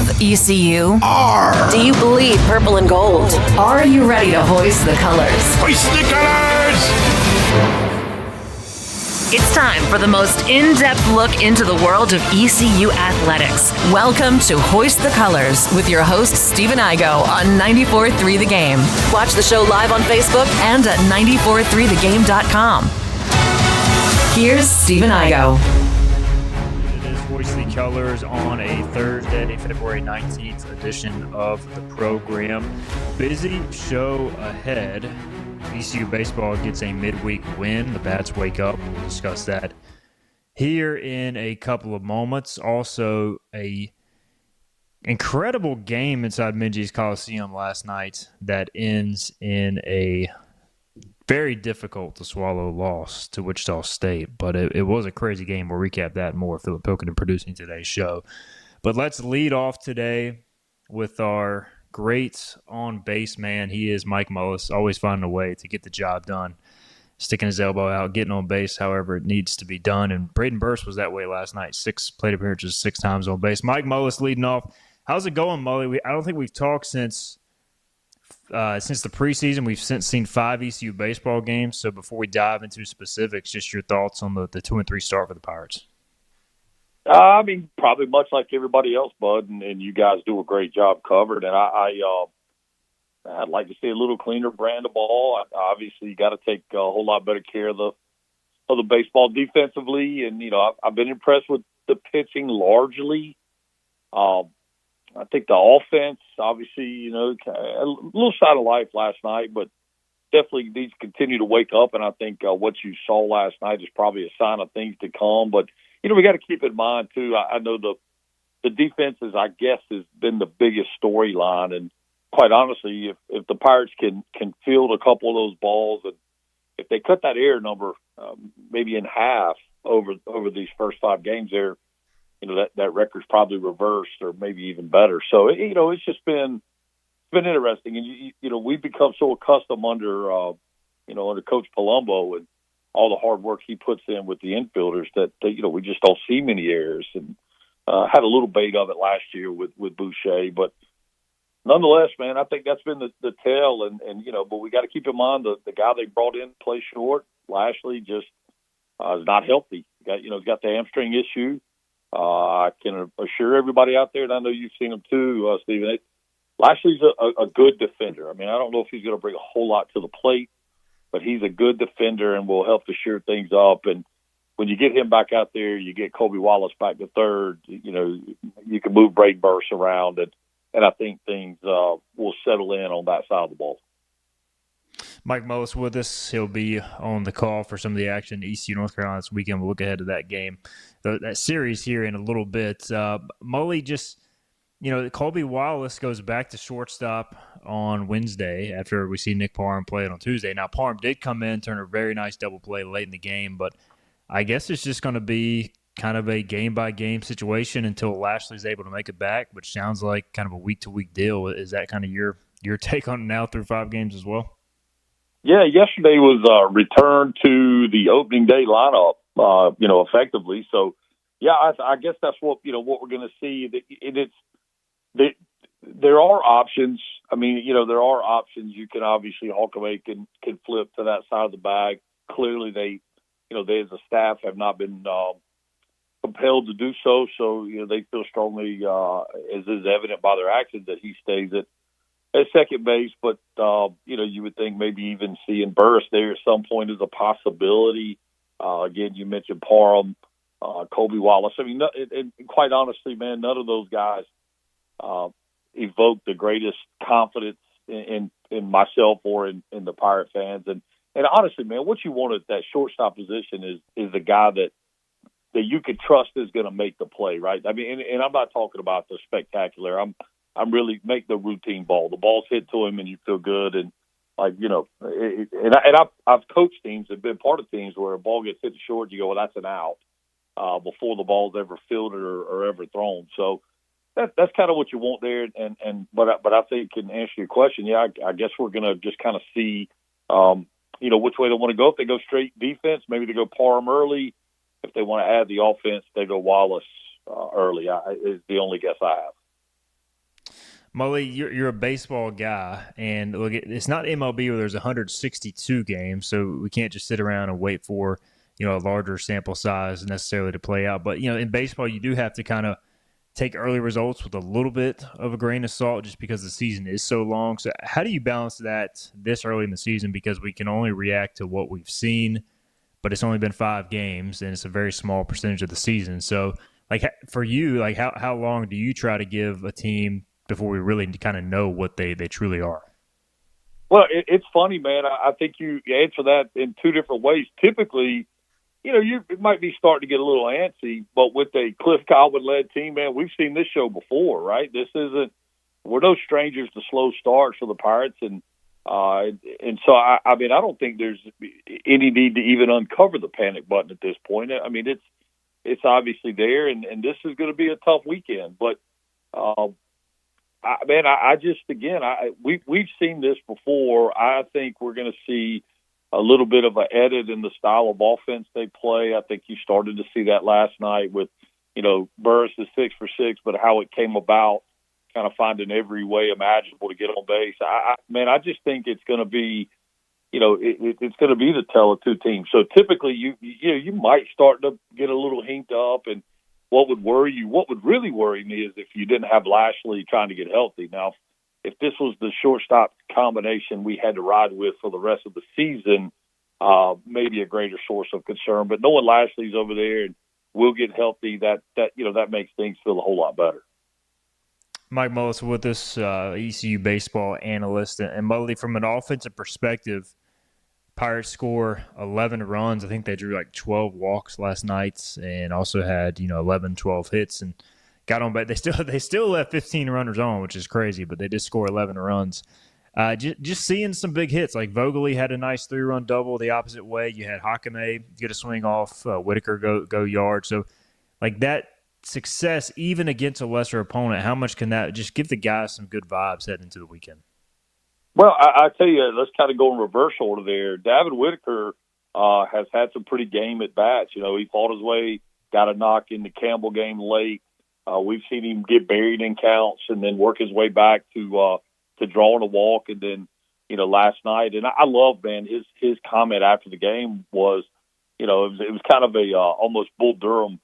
of ECU? R. Do you bleed purple and gold? Are you ready to hoist the colors? Hoist the colors! It's time for the most in-depth look into the world of ECU athletics. Welcome to Hoist the Colors with your host, Stephen Igo on 94.3 The Game. Watch the show live on Facebook and at 943thegame.com. Here's Stephen Igo. It is Hoist the Colors on a Thursday, February 19th edition of the program. Busy show ahead. ECU baseball gets a midweek win. The Bats wake up. We'll discuss that here in a couple of moments. Also, a incredible game inside Minges Coliseum last night that ends in a very difficult to swallow loss to Wichita State. But it was a crazy game. We'll recap that more. Philip Pilkington producing today's show. But let's lead off today with our great on-base man. He is Mike Mullis, always finding a way to get the job done, sticking his elbow out, getting on base however it needs to be done. And Braden Burst was that way last night. 6 plate appearances, 6 times on base. Mike Mullis leading off. How's it going, Mully? I don't think we've talked since the preseason. We've since seen 5 ECU baseball games. So before we dive into specifics, just your thoughts on the 2-3 start for the Pirates. I mean, probably much like everybody else, Bud, and you guys do a great job covered. And I'd like to see a little cleaner brand of ball. Obviously, you got to take a whole lot better care of the baseball defensively. And I've been impressed with the pitching largely. I think the offense, obviously, a little sign of life last night, but definitely needs to continue to wake up. And I think what you saw last night is probably a sign of things to come. But we got to keep in mind, too, I know the defense is, I guess, has been the biggest storyline. And quite honestly, if the Pirates can field a couple of those balls, and if they cut that error number maybe in half over these first 5 games there, that record's probably reversed or maybe even better. So, it's just been interesting. And, we've become so accustomed under Coach Palumbo and all the hard work he puts in with the infielders that we just don't see many errors, and had a little bait of it last year with Boucher, but nonetheless, man, I think that's been the tell, and but we got to keep in mind the guy they brought in to play short, Lashley, just is not healthy. He's got the hamstring issue. I can assure everybody out there, and I know you've seen him too, Stephen. Lashley's a good defender. I mean, I don't know if he's going to bring a whole lot to the plate, but he's a good defender and will help to shore things up. And when you get him back out there, you get Kobe Wallace back to third, you can move Braden Burst around, and I think things will settle in on that side of the ball. Mike Mullis with us. He'll be on the call for some of the action ECU North Carolina this weekend. We'll look ahead to that game, that series here in a little bit. Mully, just Colby Wallace goes back to shortstop on Wednesday after we see Nick Parham play it on Tuesday. Now, Parham did come in, turn a very nice double play late in the game, but I guess it's just going to be kind of a game-by-game situation until Lashley's able to make it back, which sounds like kind of a week-to-week deal. Is that kind of your take on it now through 5 games as well? Yeah, yesterday was return to the opening day lineup, effectively. So, yeah, I guess that's what we're going to see. There are options. I mean, there are options. You can obviously Hawkaway can flip to that side of the bag. Clearly, they as a staff have not been compelled to do so. So, they feel strongly, as is evident by their actions, that he stays at second base. But, you would think maybe even seeing Burris there at some point is a possibility. Again, you mentioned Parham, Kobe Wallace. I mean, and quite honestly, man, none of those guys evoke the greatest confidence in myself or in the Pirate fans. And honestly, man, what you want at that shortstop position is the guy that you can trust is going to make the play, right? I mean, and I'm not talking about the spectacular. I'm really make the routine ball. The ball's hit to him and you feel good. And I've coached teams and been part of teams where a ball gets hit short, you go, well, that's an out before the ball's ever fielded or ever thrown. So that's kind of what you want there. But I think in answer to your question, yeah, I guess we're going to just kind of see, which way they want to go. If they go straight defense, maybe they go Parham early. If they want to add the offense, they go Wallace early. Is the only guess I have. Mully, you're a baseball guy, and look, it's not MLB where there's 162 games, so we can't just sit around and wait for a larger sample size necessarily to play out. But in baseball, you do have to kind of take early results with a little bit of a grain of salt, just because the season is so long. So, how do you balance that this early in the season? Because we can only react to what we've seen, but it's only been 5 games, and it's a very small percentage of the season. So, like for you, like how long do you try to give a team before we really kind of know what they truly are? Well, it's funny, man. I think you answer that in 2 different ways. Typically, you might be starting to get a little antsy, but with a Cliff Godwin-led team, man, we've seen this show before, right? We're no strangers to slow starts for the Pirates, and so I mean, I don't think there's any need to even uncover the panic button at this point. I mean, it's obviously there, and this is going to be a tough weekend, but. We've seen this before. I think we're going to see a little bit of an edit in the style of offense they play. I think you started to see that last night with, Burris is 6 for 6, but how it came about, kind of finding every way imaginable to get on base. I just think it's going to be, it's going to be the tale of 2 teams. So typically, you might start to get a little hinked up, and what would really worry me is if you didn't have Lashley trying to get healthy. Now, if this was the shortstop combination we had to ride with for the rest of the season, maybe a greater source of concern. But knowing Lashley's over there and will get healthy, that makes things feel a whole lot better. Mike Mullis with us, ECU baseball analyst. And Mully, from an offensive perspective, Pirates score 11 runs. I think they drew like 12 walks last night, and also had 11, 12 hits, and got on. But they still left 15 runners on, which is crazy. But they did score 11 runs. Just seeing some big hits, like Vogely had a nice 3-run double the opposite way. You had Hakame get a swing off, Whitaker go yard. So like that success, even against a lesser opponent, how much can that just give the guys some good vibes heading into the weekend? Well, I tell you, let's kind of go in reverse order there. David Whitaker has had some pretty game at bats. He fought his way, got a knock in the Campbell game late. We've seen him get buried in counts and then work his way back to drawing a walk. And then, last night, and I love, man, his comment after the game was, it was kind of a almost Bull Durham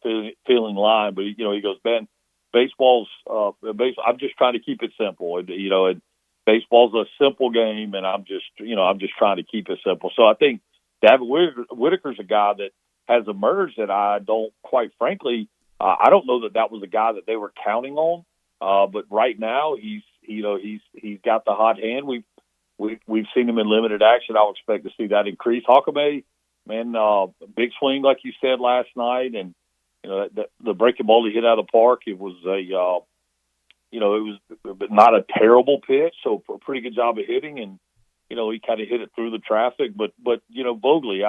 feeling line, but he goes, Ben, I'm just trying to keep it simple, and baseball's a simple game, and I'm just trying to keep it simple. So I think David Whitaker's a guy that has emerged that I don't, quite frankly, I don't know that was a guy that they were counting on. But right now he's got the hot hand. We've seen him in limited action. I'll expect to see that increase. Hakame, man, big swing like you said last night, and the breaking ball he hit out of the park. It was it was not a terrible pitch, so a pretty good job of hitting, and he kind of hit it through the traffic. But Vogely,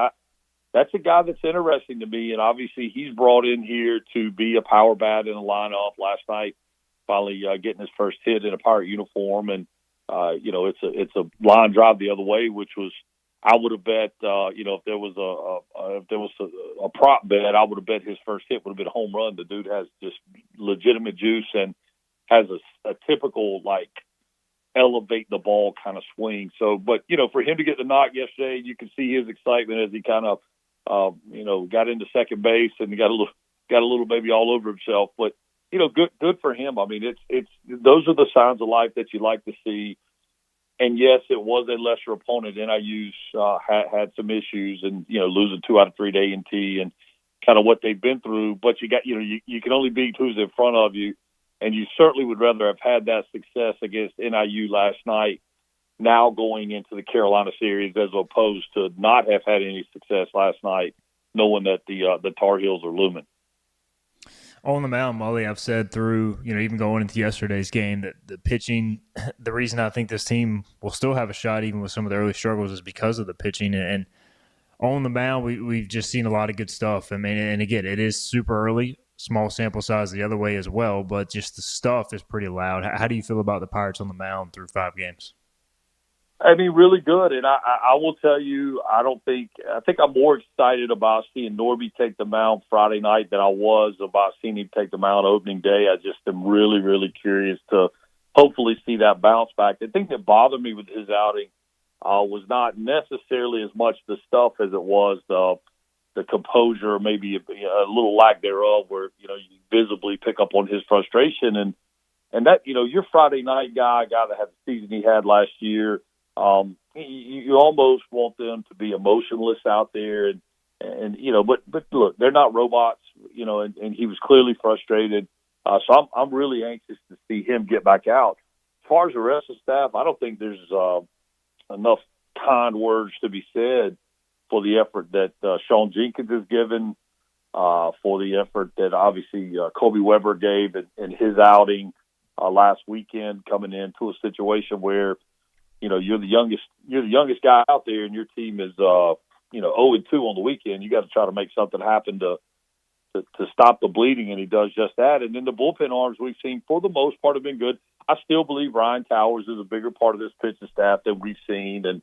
that's a guy that's interesting to me, and obviously he's brought in here to be a power bat in the lineup. Last night, finally getting his first hit in a Pirate uniform, and it's a line drive the other way, which was, I would have bet if there was a prop bet, I would have bet his first hit would have been a home run. The dude has just legitimate juice and has a typical, like, elevate the ball kind of swing. So, but, for him to get the knock yesterday, you can see his excitement as he kind of, got into second base and got a little baby all over himself. But, good for him. I mean, it's those are the signs of life that you like to see. And yes, it was a lesser opponent. NIU's had some issues, and losing 2 out of 3 to A&T and kind of what they've been through. But you got you can only beat who's in front of you. And you certainly would rather have had that success against NIU last night, now going into the Carolina series, as opposed to not have had any success last night, knowing that the Tar Heels are looming. On the mound, Mully, I've said through, even going into yesterday's game, that the pitching, the reason I think this team will still have a shot even with some of the early struggles is because of the pitching. And on the mound, we've just seen a lot of good stuff. I mean, and again, it is super early. Small sample size the other way as well, but just the stuff is pretty loud. How do you feel about the Pirates on the mound through 5 games? I mean, really good. And I will tell you, I think I'm more excited about seeing Norby take the mound Friday night than I was about seeing him take the mound opening day. I just am really, really curious to hopefully see that bounce back. The thing that bothered me with his outing was not necessarily as much the stuff as it was the composure, maybe a little lack thereof, where you visibly pick up on his frustration and that your Friday night guy that had the season he had last year. You almost want them to be emotionless out there, and but look, they're not robots, and he was clearly frustrated. So I'm really anxious to see him get back out. As far as the rest of the staff, I don't think there's enough kind words to be said for the effort that Sean Jenkins has given, for the effort that obviously Kobe Weber gave in his outing last weekend, coming into a situation where you're the youngest guy out there, and your team is 0-2 on the weekend. You got to try to make something happen to stop the bleeding, and he does just that. And then the bullpen arms we've seen, for the most part, have been good. I still believe Ryan Towers is a bigger part of this pitching staff than we've seen. And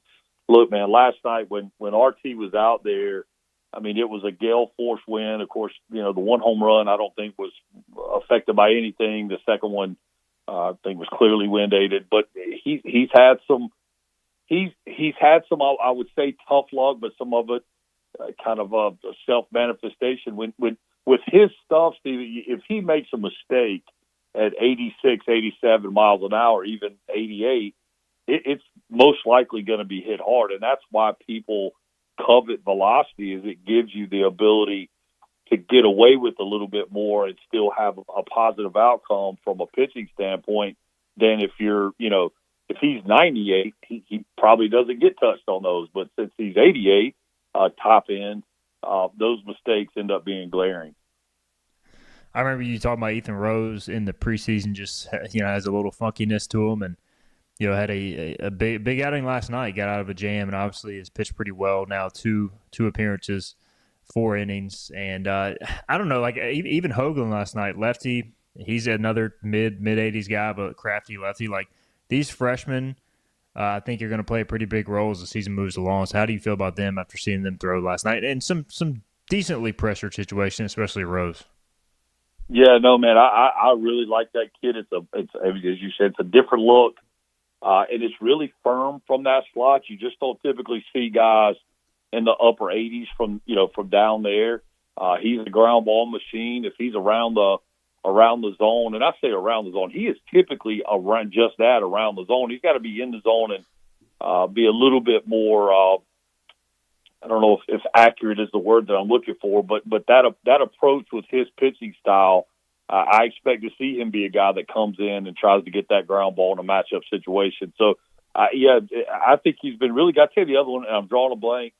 look, man, last night when RT was out there, I mean, it was a gale force win. Of course, the one home run I don't think was affected by anything. The second one I think was clearly wind aided, but he's had some I would say tough luck, but some of it kind of a self manifestation. When with his stuff, Steve, if he makes a mistake at 86, 87 miles an hour, even 88, it's most likely going to be hit hard, and that's why people covet velocity, is it gives you the ability to get away with a little bit more and still have a positive outcome from a pitching standpoint than if if he's 98, he probably doesn't get touched on those. But since he's 88, top end, those mistakes end up being glaring. I remember you talking about Ethan Rose in the preseason, just has a little funkiness to him, and had a big outing last night. Got out of a jam, and obviously has pitched pretty well now. Two appearances, 4 innings, and I don't know, like even Hoagland last night, lefty. He's another mid 80s guy, but crafty lefty. Like these freshmen, I think you're going to play a pretty big role as the season moves along. So how do you feel about them after seeing them throw last night and some decently pressured situations, especially Rose? Yeah, no, man, I really like that kid. It's as you said, it's a different look, and it's really firm from that slot. You just don't typically see guys in the upper 80s from down there. He's a ground ball machine. If he's around the zone, and I say around the zone, he is typically around the zone. He's got to be in the zone and be a little bit more. I don't know if accurate is the word that I'm looking for, but that approach with his pitching style, I expect to see him be a guy that comes in and tries to get that ground ball in a matchup situation. So, I think he's been really. Got to tell you the other one, and I'm drawing a blank.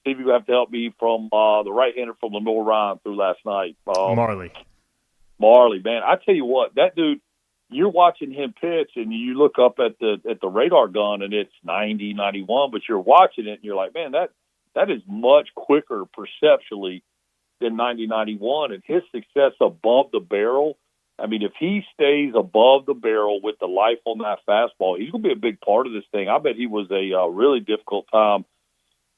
Steve, you have to help me from the right-hander from Lenore Ryan through last night. Marley, man, I tell you what, that dude. You're watching him pitch, and you look up at the radar gun, and it's 90, 91, but you're watching it, and you're like, man, that is much quicker perceptually than 90, 91, and his success above the barrel. I mean, if he stays above the barrel with the life on that fastball, he's going to be a big part of this thing. I bet he was a really difficult time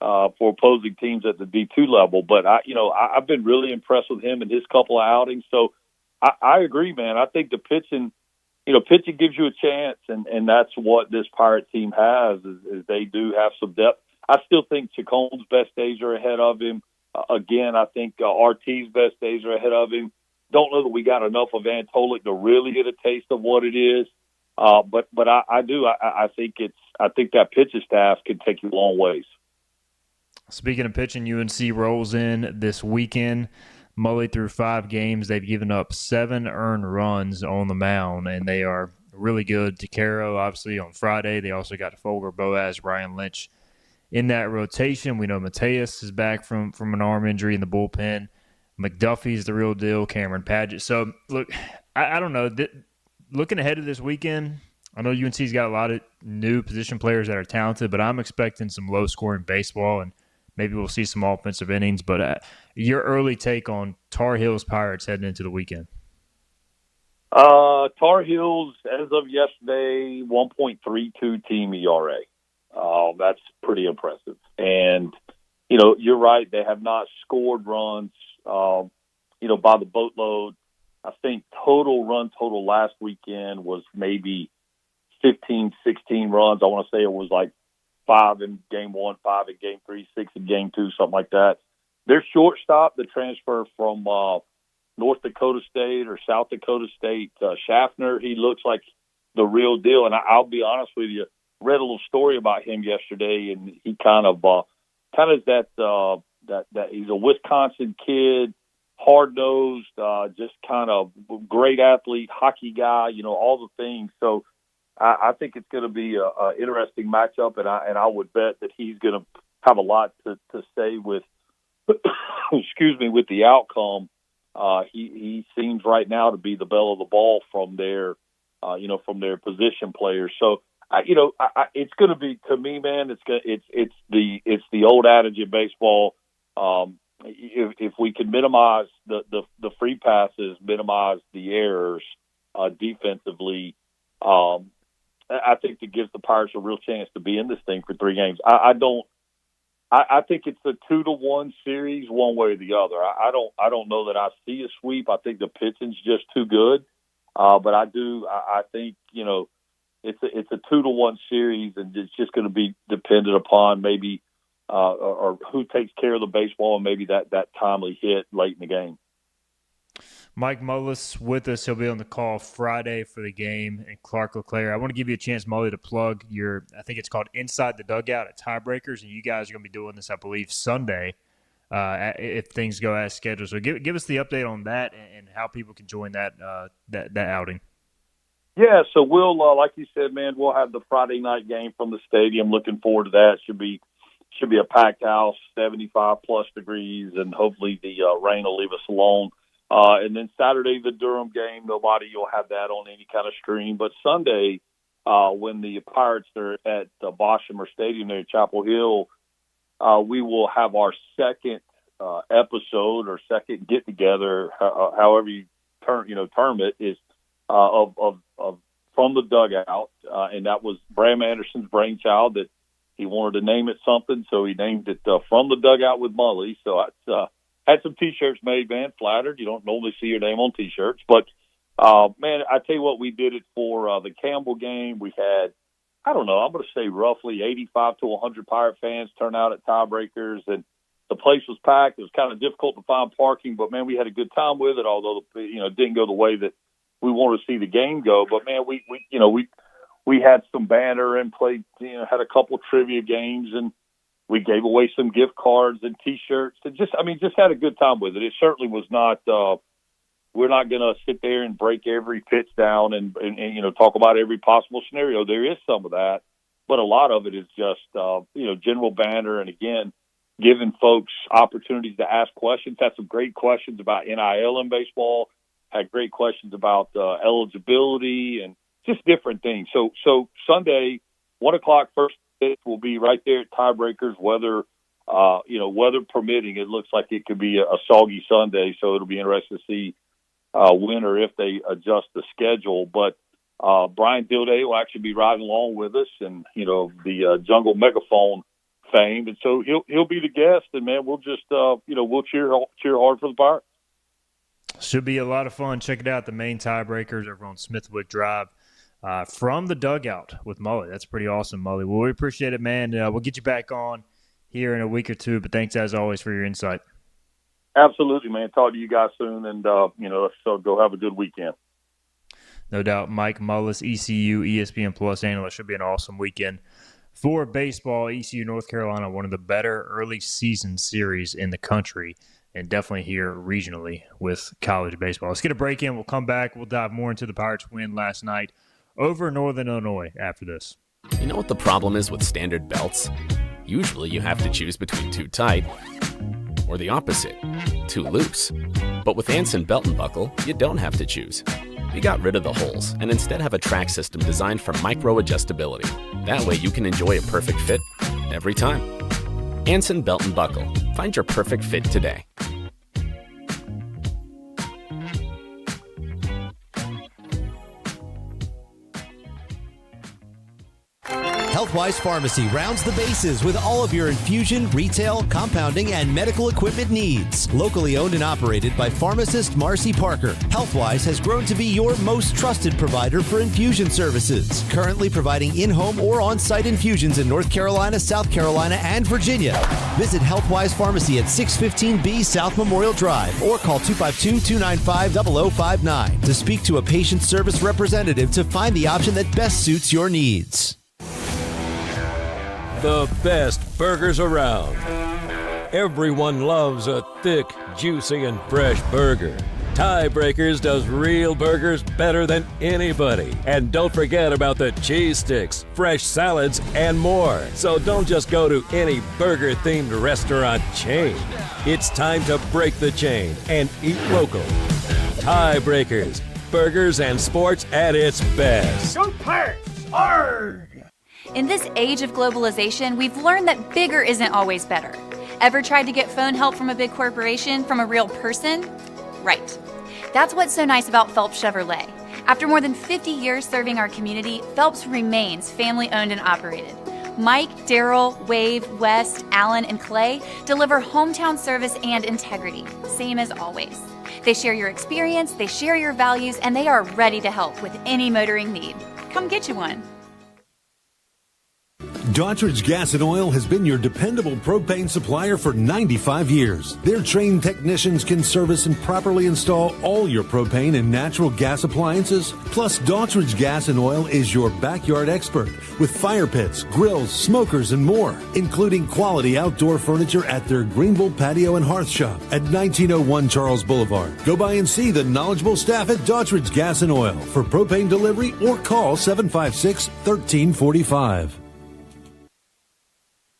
for opposing teams at the D2 level. But I've been really impressed with him in his couple of outings. So I agree, man. I think the pitching gives you a chance, and that's what this Pirate team has is they do have some depth. I still think Chacon's best days are ahead of him. Again, I think RT's best days are ahead of him. Don't know that we got enough of Antolik to really get a taste of what it is. But I do. I think that pitching staff can take you a long ways. Speaking of pitching, UNC rolls in this weekend. Mullis through 5 games. They've given up 7 earned runs on the mound, and they are really good. DeCaro, obviously, on Friday. They also got Folger, Boaz, Brian Lynch in that rotation. We know Mateus is back from an arm injury in the bullpen. McDuffie's the real deal, Cameron Padgett. So, look, I don't know. Looking ahead to this weekend, I know UNC's got a lot of new position players that are talented, but I'm expecting some low-scoring baseball, and maybe we'll see some offensive innings. But your early take on Tar Heels Pirates heading into the weekend? Tar Heels, as of yesterday, 1.32 team ERA. That's pretty impressive. And, you're right. They have not scored runs, by the boatload. I think total run total last weekend was maybe 15, 16 runs. I want to say it was like 5 in game 1, 5 in game 3, 6 in game 2, something like that. Their shortstop, the transfer from North Dakota State or South Dakota State, Schaffner, he looks like the real deal. And I'll be honest with you, read a little story about him yesterday, and he kind of is that he's a Wisconsin kid, hard-nosed, just kind of great athlete, hockey guy, all the things. So I think it's going to be a interesting matchup, and I would bet that he's going to have a lot to say with, excuse me, with the outcome. He seems right now to be the belle of the ball from their position players. So it's going to be, to me, man. It's the old adage in baseball. If we can minimize the free passes, minimize the errors defensively, I think it gives the Pirates a real chance to be in this thing for 3 games. I think it's a 2-1 series, one way or the other. I don't know that I see a sweep. I think the pitching's just too good, but I think it's a 2-1 series, and it's just going to be dependent upon maybe or who takes care of the baseball and maybe that timely hit late in the game. Mike Mullis with us. He'll be on the call Friday for the game, and Clark LeClaire. I want to give you a chance, Mully, to plug your, I think it's called Inside the Dugout at Tiebreakers, and you guys are going to be doing this, I believe, Sunday if things go as scheduled. So give us the update on that and how people can join that outing. Yeah, so we'll, like you said, man, we'll have the Friday night game from the stadium. Looking forward to that. Should be a packed house, 75-plus degrees, and hopefully the rain will leave us alone. And then Saturday, the Durham game, nobody will have that on any kind of stream. But Sunday, when the Pirates are at Boshamer Stadium there at Chapel Hill, we will have our second episode or second get-together, however you term it, is of From the Dugout. And that was Bram Anderson's brainchild that he wanted to name it something, so he named it From the Dugout with Mully. So it's had some T-shirts made, man. Flattered. You don't normally see your name on T-shirts. But, man, I tell you what, we did it for the Campbell game. We had, I don't know, I'm going to say roughly 85 to 100 Pirate fans turn out at Tiebreakers. And the place was packed. It was kind of difficult to find parking. But, man, we had a good time with it, although, it didn't go the way that we wanted to see the game go. But, man, we had some banner and played, had a couple trivia games, and we gave away some gift cards and T-shirts, and just had a good time with it. It certainly was not. We're not going to sit there and break every pitch down and talk about every possible scenario. There is some of that, but a lot of it is just general banter, and again, giving folks opportunities to ask questions. Had some great questions about NIL in baseball. Had great questions about eligibility and just different things. So Sunday, 1:00 first. It will be right there at Tiebreakers, weather permitting. It looks like it could be a soggy Sunday, so it'll be interesting to see when or if they adjust the schedule. But Brian Dilday will actually be riding along with us, and the Jungle Megaphone fame, and so he'll be the guest. And man, we'll just we'll cheer hard for the Pirates. Should be a lot of fun. Check it out, the main Tiebreakers over on Smithwick Drive. From the Dugout with Mully. That's pretty awesome, Mully. Well, we appreciate it, man. We'll get you back on here in a week or two, but thanks as always for your insight. Absolutely, man. Talk to you guys soon, and let's go have a good weekend. No doubt. Mike Mullis, ECU, ESPN Plus analyst. Should be an awesome weekend for baseball. ECU, North Carolina, one of the better early season series in the country, and definitely here regionally with college baseball. Let's get a break in. We'll come back. We'll dive more into the Pirates' win last night over Northern Illinois after this. You know what the problem is with standard belts? Usually you have to choose between too tight or the opposite, too loose. But with Anson Belt and Buckle, you don't have to choose. We got rid of the holes and instead have a track system designed for micro-adjustability. That way you can enjoy a perfect fit every time. Anson Belt and Buckle. Find your perfect fit today. Healthwise Pharmacy rounds the bases with all of your infusion, retail, compounding, and medical equipment needs. Locally owned and operated by pharmacist Marcy Parker, Healthwise has grown to be your most trusted provider for infusion services. Currently providing in-home or on-site infusions in North Carolina, South Carolina, and Virginia. Visit Healthwise Pharmacy at 615B South Memorial Drive or call 252-295-0059 to speak to a patient service representative to find the option that best suits your needs. The best burgers around. Everyone loves a thick, juicy, and fresh burger. Tiebreakers does real burgers better than anybody. And don't forget about the cheese sticks, fresh salads, and more. So don't just go to any burger-themed restaurant chain. It's time to break the chain and eat local. Tiebreakers, burgers and sports at its best. Go Pirates! Arg! In this age of globalization, we've learned that bigger isn't always better. Ever tried to get phone help from a big corporation from a real person? Right. That's what's so nice about Phelps Chevrolet. After more than 50 years serving our community, Phelps remains family-owned and operated. Mike, Daryl, Wave, West, Alan, and Clay deliver hometown service and integrity, same as always. They share your experience, they share your values, and they are ready to help with any motoring need. Come get you one. Daughtridge Gas and Oil has been your dependable propane supplier for 95 years. Their trained technicians can service and properly install all your propane and natural gas appliances. Plus, Daughtridge Gas and Oil is your backyard expert with fire pits, grills, smokers, and more, including quality outdoor furniture at their Greenville Patio and Hearth Shop at 1901 Charles Boulevard. Go by and see the knowledgeable staff at Daughtridge Gas and Oil for propane delivery or call 756-1345.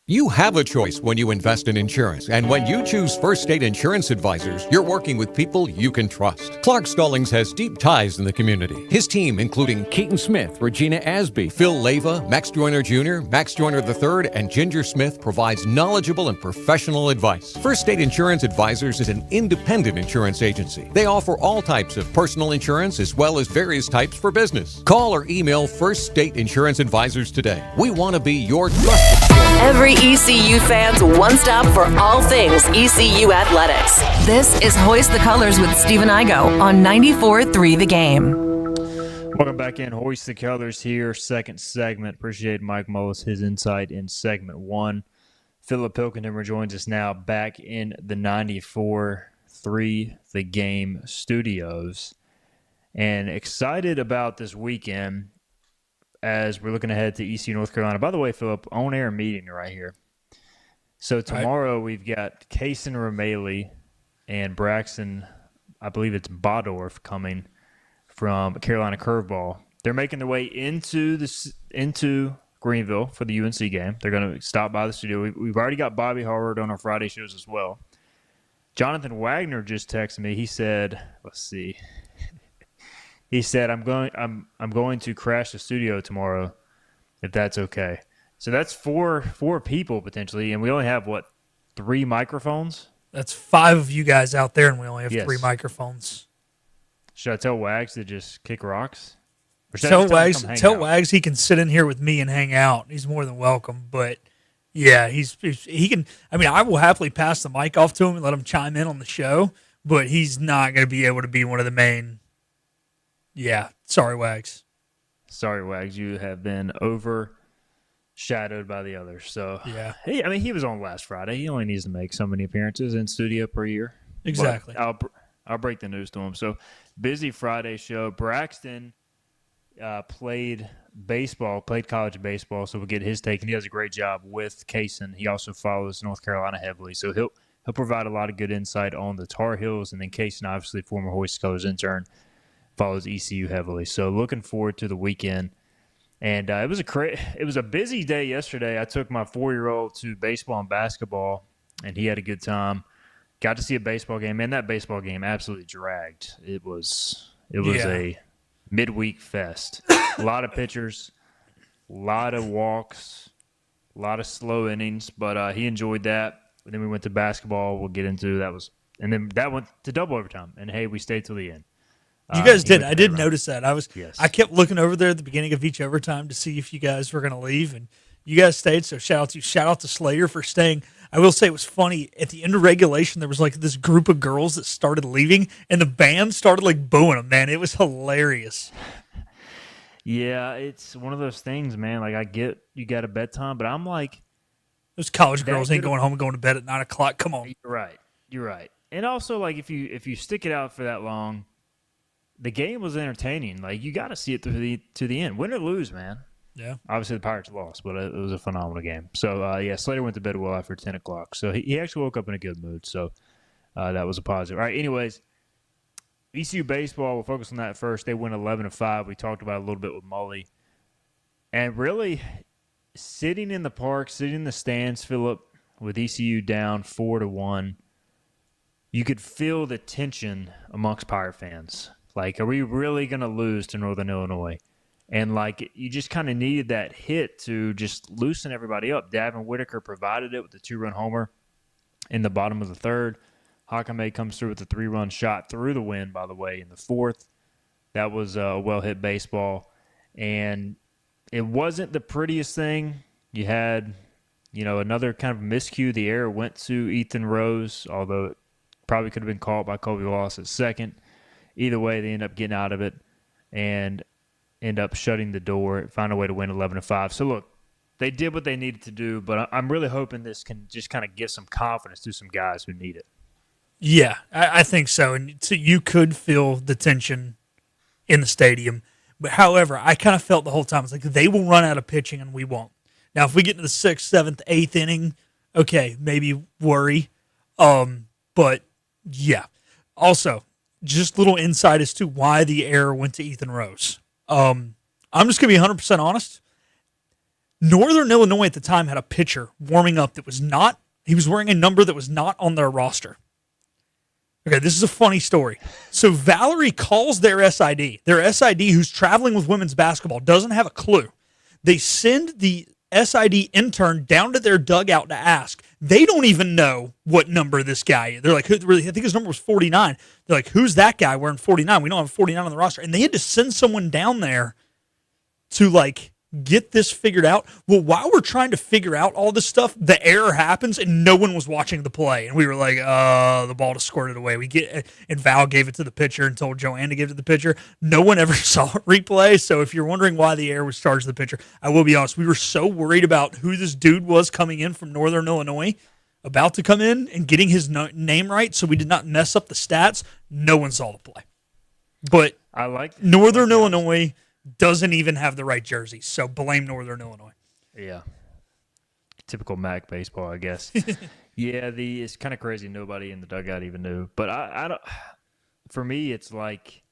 You have a choice when you invest in insurance, and when you choose First State Insurance Advisors, you're working with people you can trust. Clark Stallings has deep ties in the community. His team, including Keaton Smith, Regina Asby, Phil Leva, Max Joyner Jr., Max Joyner III, and Ginger Smith, provides knowledgeable and professional advice. First State Insurance Advisors is an independent insurance agency. They offer all types of personal insurance as well as various types for business. Call or email First State Insurance Advisors today. We want to be your trusted source. Every ECU fan's one stop for all things ECU athletics. This is Hoist the Colors with Stephen Igo on 94.3 The Game. Welcome back in. Hoist the Colors here, second segment. Appreciate Mike Mullis, his insight in segment one. Philip Pilkington rejoins us now back in the 94.3 The Game studios. And excited about this weekend as we're looking ahead to ECU North Carolina. By the way, Philip, on-air meeting right here. So tomorrow we've got Kaysen Romeli and Braxton, I believe it's Bodorf, coming from Carolina Curveball. They're making their way into Greenville for the UNC game. They're going to stop by the studio. We've already got Bobby Harvard on our Friday shows as well. Jonathan Wagner just texted me. He said, let's see. He said, I'm going to crash the studio tomorrow, if that's okay. So that's four people potentially, and we only have, 3 microphones? That's 5 of you guys out there, and we only have 3 microphones. Should I tell Wags to just kick rocks? Or tell Wags he can sit in here with me and hang out. He's more than welcome. But, yeah, he can. I mean, I will happily pass the mic off to him and let him chime in on the show, but he's not going to be able to be one of the main. Yeah, sorry, Wags. Sorry, Wags. You have been overshadowed by the others. So yeah, he was on last Friday. He only needs to make so many appearances in studio per year. Exactly. But I'll break the news to him. So busy Friday show. Braxton played college baseball, so we'll get his take, and he does a great job with Kaysen. He also follows North Carolina heavily, so he'll provide a lot of good insight on the Tar Heels, and then Kaysen, obviously former Hoist Colors intern, follows ECU heavily. So looking forward to the weekend. And it was a busy day yesterday. I took my 4-year-old to baseball and basketball, and he had a good time. Got to see a baseball game, and that baseball game absolutely dragged. It was a midweek fest. A lot of pitchers, a lot of walks, a lot of slow innings, but he enjoyed that. And then we went to basketball. We'll get into that. And then that went to double overtime. And hey, we stayed till the end. You guys did. I did notice that. Yes. I kept looking over there at the beginning of each overtime to see if you guys were going to leave, and You guys stayed, so shout out to Slater for staying. I will say it was funny. At the end of regulation, there was like this group of girls that started leaving, and the band started like booing them, man. It was hilarious. Yeah, it's one of those things, man. Like, I get you got a bedtime, but I'm like, those college girls ain't going home and going to bed at 9 o'clock. Come on. You're right. And also, like, if you stick it out for that long, the game was entertaining. Like, you got to see it to the end. Win or lose, man. Yeah. Obviously, the Pirates lost, but it was a phenomenal game. So, Slater went to bed well after 10 o'clock. So, he actually woke up in a good mood. So, that was a positive. All right, anyways, ECU baseball, we'll focus on that first. They went 11-5. We talked about it a little bit with Mullis. And really, sitting in the park, sitting in the stands, Phillip, with ECU down 4-1, you could feel the tension amongst Pirate fans. Like, are we really going to lose to Northern Illinois? And, like, you just kind of needed that hit to just loosen everybody up. Davin Whitaker provided it with the 2-run homer in the bottom of the third. Hakame comes through with a 3-run shot through the wind, by the way, in the fourth. That was a well-hit baseball. And it wasn't the prettiest thing. You had, another kind of miscue. The error went to Ethan Rose, although it probably could have been caught by Colby Wallace at second. Either way, they end up getting out of it and end up shutting the door, find a way to win 11-5. So, look, they did what they needed to do, but I'm really hoping this can just kind of give some confidence to some guys who need it. Yeah, I think so. And so you could feel the tension in the stadium. But however, I kind of felt the whole time, it's like they will run out of pitching and we won't. Now, if we get into the 6th, 7th, 8th inning, okay, maybe worry. But, yeah. Also, just little insight as to why the error went to Ethan Rose. I'm just going to be 100% honest. Northern Illinois at the time had a pitcher warming up that was not, he was wearing a number that was not on their roster. Okay, this is a funny story. So Valerie calls their SID. Their SID, who's traveling with women's basketball, doesn't have a clue. They send the SID intern down to their dugout to ask. They don't even know what number this guy is. They're like, I think his number was 49. They're like, who's that guy wearing 49? We don't have 49 on the roster. And they had to send someone down there to, like, get this figured out. Well, while we're trying to figure out all this stuff, the error happens and no one was watching the play. And we were like, the ball just squirted away. And Val gave it to the pitcher and told Joanne to give it to the pitcher. No one ever saw a replay. So if you're wondering why the error was charged to the pitcher, I will be honest. We were so worried about who this dude was coming in from Northern Illinois, about to come in and getting his name right, so we did not mess up the stats. No one saw the play. But I like Northern Illinois doesn't even have the right jersey, so blame Northern Illinois. Yeah. Typical MAC baseball, I guess. Yeah, it's kind of crazy. Nobody in the dugout even knew. But I don't. For me, it's like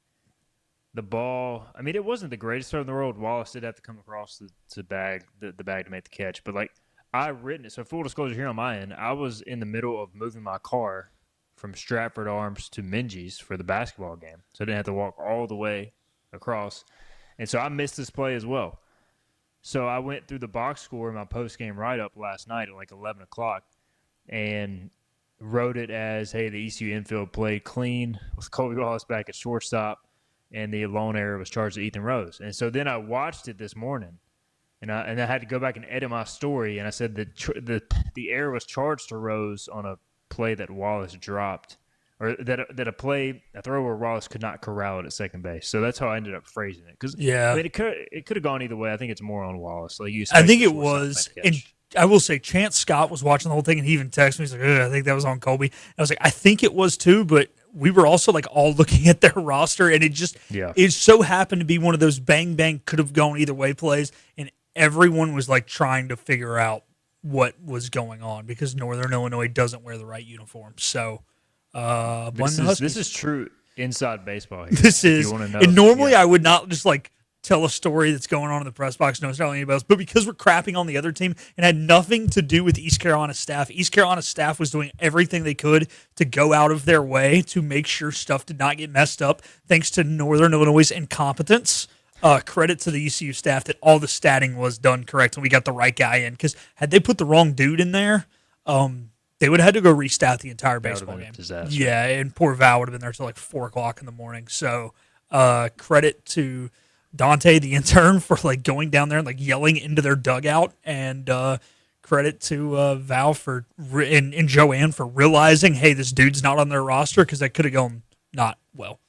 the ball. I mean, it wasn't the greatest throw in the world. Wallace did have to come across the bag to make the catch. But, like, I written it. So, full disclosure here on my end, I was in the middle of moving my car from Stratford Arms to Minges for the basketball game. So, I didn't have to walk all the way across. And so I missed this play as well. So I went through the box score in my post-game write-up last night at like 11 o'clock and wrote it as, hey, the ECU infield played clean with Colby Wallace back at shortstop, and the lone error was charged to Ethan Rose. And so then I watched it this morning, and I had to go back and edit my story, and I said that the error was charged to Rose on a play that Wallace dropped. Or that a throw where Wallace could not corral it at second base. So that's how I ended up phrasing it. Because I mean, it could have gone either way. I think it's more on Wallace. Like I think it was. And I will say, Chance Scott was watching the whole thing, and he even texted me. He's like, I think that was on Colby. And I was like, I think it was too, but we were also like all looking at their roster, and it so happened to be one of those bang bang could have gone either way plays, and everyone was like trying to figure out what was going on because Northern Illinois doesn't wear the right uniform. So. This is true inside baseball here. This is, and normally I would not just like tell a story that's going on in the press box, no, it's not anybody else, but because we're crapping on the other team and had nothing to do with East Carolina staff. East Carolina staff was doing everything they could to go out of their way to make sure stuff did not get messed up, thanks to Northern Illinois' incompetence. Credit to the ECU staff that all the statting was done correct and we got the right guy in, because had they put the wrong dude in there, they would have had to go restat the entire baseball game. Yeah, and poor Val would have been there till like 4 o'clock in the morning. So credit to Dante, the intern, for like going down there and like yelling into their dugout, and credit to Val and Joanne for realizing, hey, this dude's not on their roster, because that could have gone not well.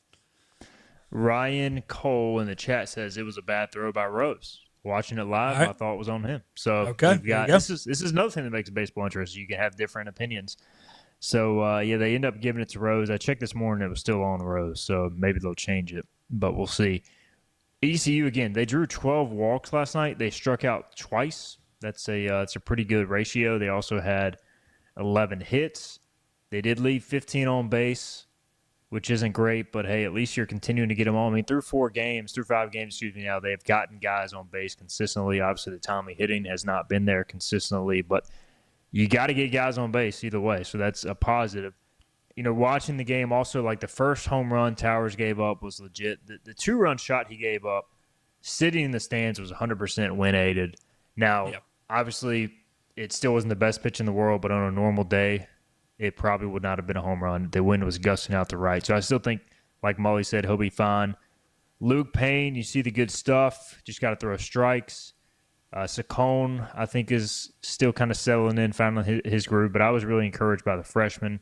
Ryan Cole in the chat says it was a bad throw by Rose. Watching it live, right. I thought it was on him. So okay, we've got, this is another thing that makes baseball interesting. You can have different opinions. So, they end up giving it to Rose. I checked this morning, it was still on Rose, so maybe they'll change it, but we'll see. ECU, again, they drew 12 walks last night. They struck out twice. That's it's a pretty good ratio. They also had 11 hits. They did leave 15 on base, which isn't great, but hey, at least you're continuing to get them on. I mean, through 5 games, now, they've gotten guys on base consistently. Obviously, the timely hitting has not been there consistently, but you got to get guys on base either way, so that's a positive. Watching the game, also, like the first home run Towers gave up was legit. The 2-run shot he gave up, sitting in the stands, was 100% win-aided. Now, obviously, it still wasn't the best pitch in the world, but on a normal day, it probably would not have been a home run. The wind was gusting out the right. So I still think, like Mullis said, he'll be fine. Luke Payne, you see the good stuff. Just got to throw strikes. Saccone, I think, is still kind of settling in, finding his groove. But I was really encouraged by the freshmen,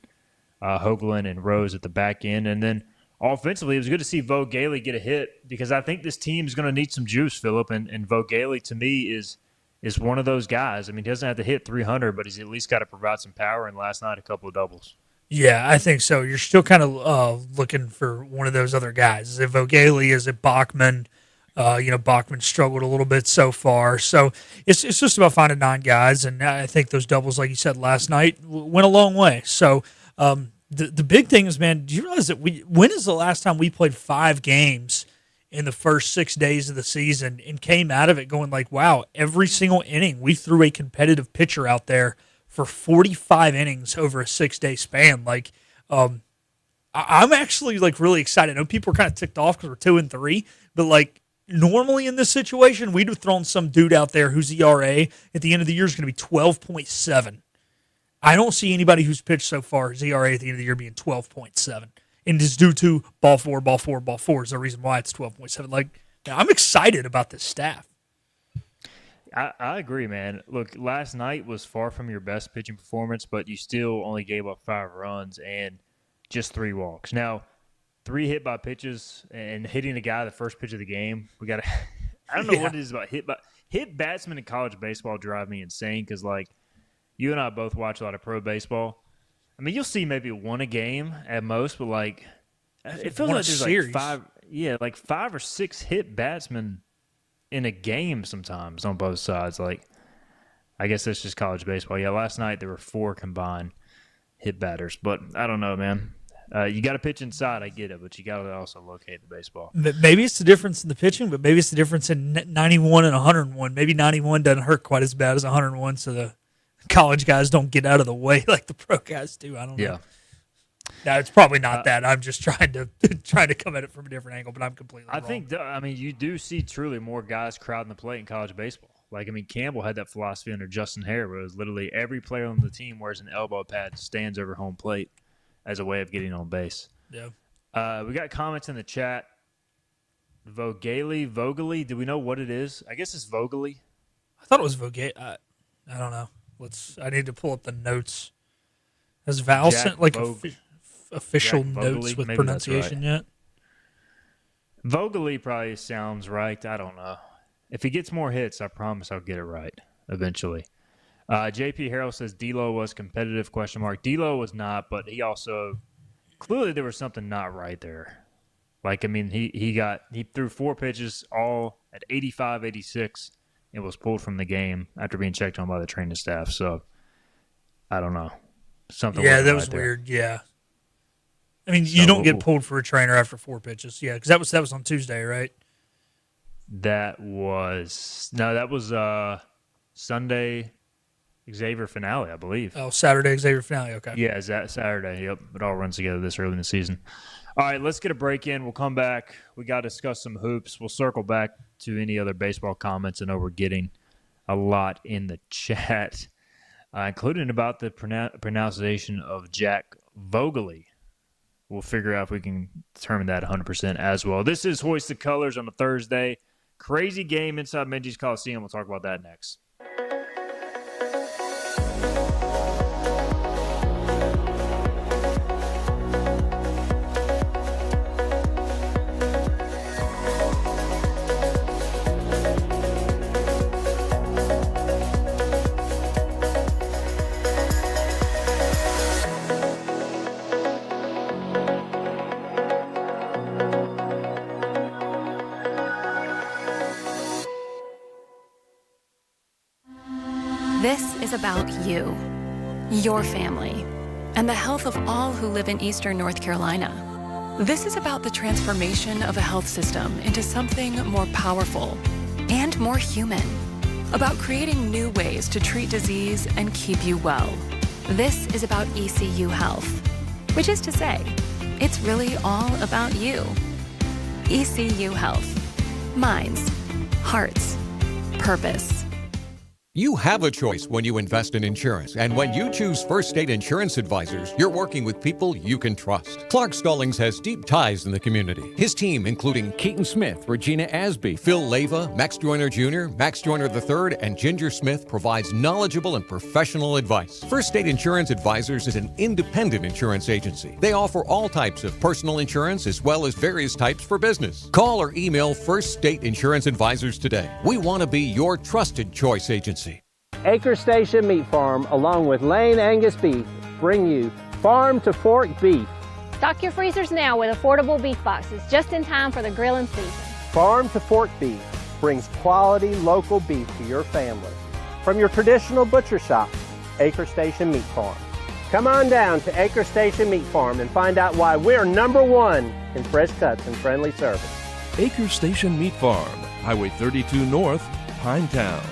Hoagland and Rose at the back end. And then offensively, it was good to see Vo Gailey get a hit, because I think this team is going to need some juice, Phillip. And Vo Gailey, to me, is one of those guys. I mean, he doesn't have to hit 300, but he's at least got to provide some power. And last night, a couple of doubles. Yeah, I think so. You're still kind of looking for one of those other guys. Is it Vogeley? Is it Bachman? Bachman struggled a little bit so far. So it's just about finding 9 guys. And I think those doubles, like you said last night, went a long way. So the big thing is, man, do you realize that when is the last time we played 5 games in the first 6 days of the season and came out of it going like, wow, every single inning we threw a competitive pitcher out there for 45 innings over a 6-day span? Like, I'm actually like really excited. I know people are kind of ticked off because we're 2-3, but like normally in this situation, we'd have thrown some dude out there whose ERA at the end of the year is going to be 12.7. I don't see anybody who's pitched so far his ERA at the end of the year being 12.7. And it's due to ball four is the reason why it's 12.7. Like, I'm excited about this staff. I agree, man. Look, last night was far from your best pitching performance, but you still only gave up 5 runs and just 3 walks. Now, 3 hit by pitches and hitting a guy the first pitch of the game. We got to – I don't know what it is about hit batsmen in college baseball drive me insane, because, like, you and I both watch a lot of pro baseball. I mean, you'll see maybe 1 a game at most, but, like, it feels like there's like 5 or 6 hit batsmen in a game sometimes on both sides. Like, I guess that's just college baseball. Yeah, last night there were 4 combined hit batters, but I don't know, man. You got to pitch inside, I get it, but you got to also locate the baseball. Maybe it's the difference in the pitching, but maybe it's the difference in 91 and 101. Maybe 91 doesn't hurt quite as bad as 101, so the college guys don't get out of the way like the pro guys do. I don't know. Yeah. No, it's probably not that. I'm just trying to come at it from a different angle, but I'm completely wrong. You do see truly more guys crowding the plate in college baseball. Like, I mean, Campbell had that philosophy under Justin Hare, where it was literally every player on the team wears an elbow pad, stands over home plate as a way of getting on base. Yeah. We got comments in the chat. Vogely. Do we know what it is? I guess it's Vogely. I thought it was Vogely. I don't know. I need to pull up the notes. Has Val sent like official notes with pronunciation yet? Vogely probably sounds right. I don't know. If he gets more hits, I promise I'll get it right eventually. JP Harrell says D'Lo was competitive, ? D'Lo was not, but he also clearly there was something not right there. Like, I mean, he threw 4 pitches all at 85, 86 and was pulled from the game after being checked on by the training staff. So I don't know. Something. Yeah, that was weird. Yeah. I mean, you don't get pulled for a trainer after 4 pitches. Yeah, because that was on Tuesday, right? That was Sunday Xavier finale, I believe. Oh, Saturday Xavier finale. Okay. Yeah, is that Saturday? Yep. It all runs together this early in the season. All right, let's get a break in. We'll come back. We got to discuss some hoops. We'll circle back to any other baseball comments. I know we're getting a lot in the chat, including about the pronunciation of Jack Vogely. We'll figure out if we can determine that 100% as well. This is Hoist the Colors on a Thursday. Crazy game inside Minges Coliseum. We'll talk about that next. This is about you, your family, and the health of all who live in Eastern North Carolina. This is about the transformation of a health system into something more powerful and more human, about creating new ways to treat disease and keep you well. This is about ECU Health, which is to say, it's really all about you. ECU Health. Minds, hearts, purpose. You have a choice when you invest in insurance, and when you choose First State Insurance Advisors, you're working with people you can trust. Clark Stallings has deep ties in the community. His team, including Keaton Smith, Regina Asby, Phil Leva, Max Joyner Jr., Max Joyner III, and Ginger Smith, provides knowledgeable and professional advice. First State Insurance Advisors is an independent insurance agency. They offer all types of personal insurance as well as various types for business. Call or email First State Insurance Advisors today. We want to be your trusted choice agency. Acre Station Meat Farm, along with Lane Angus Beef, bring you farm to fork beef. Stock your freezers now with affordable beef boxes, just in time for the grilling season. Farm to fork beef brings quality local beef to your family. From your traditional butcher shop, Acre Station Meat Farm. Come on down to Acre Station Meat Farm and find out why we're #1 in fresh cuts and friendly service. Acre Station Meat Farm, Highway 32 North, Pinetown.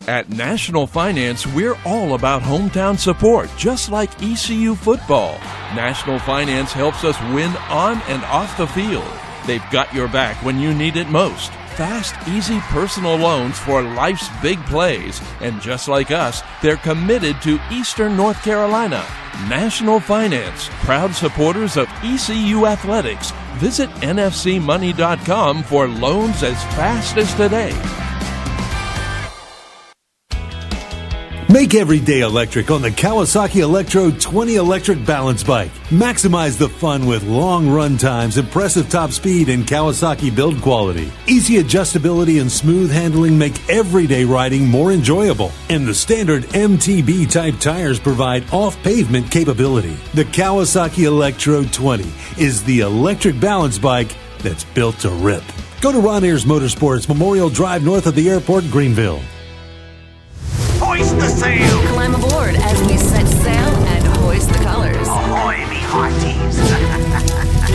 At National Finance, we're all about hometown support, just like ECU football. National Finance helps us win on and off the field. They've got your back when you need it most. Fast, easy personal loans for life's big plays. And just like us, they're committed to Eastern North Carolina. National Finance, proud supporters of ECU athletics. Visit nfcmoney.com for loans as fast as today. Make every day electric on the Kawasaki Electro 20 electric balance bike. Maximize the fun with long run times, impressive top speed, and Kawasaki build quality. Easy adjustability and smooth handling make everyday riding more enjoyable. And the standard MTB type tires provide off-pavement capability. The Kawasaki Electro 20 is the electric balance bike that's built to rip. Go to Ron Ayers Motorsports, Memorial Drive north of the airport, Greenville. Hoist the sail! Climb aboard as we set sail and hoist the colors. Ahoy, me hearties!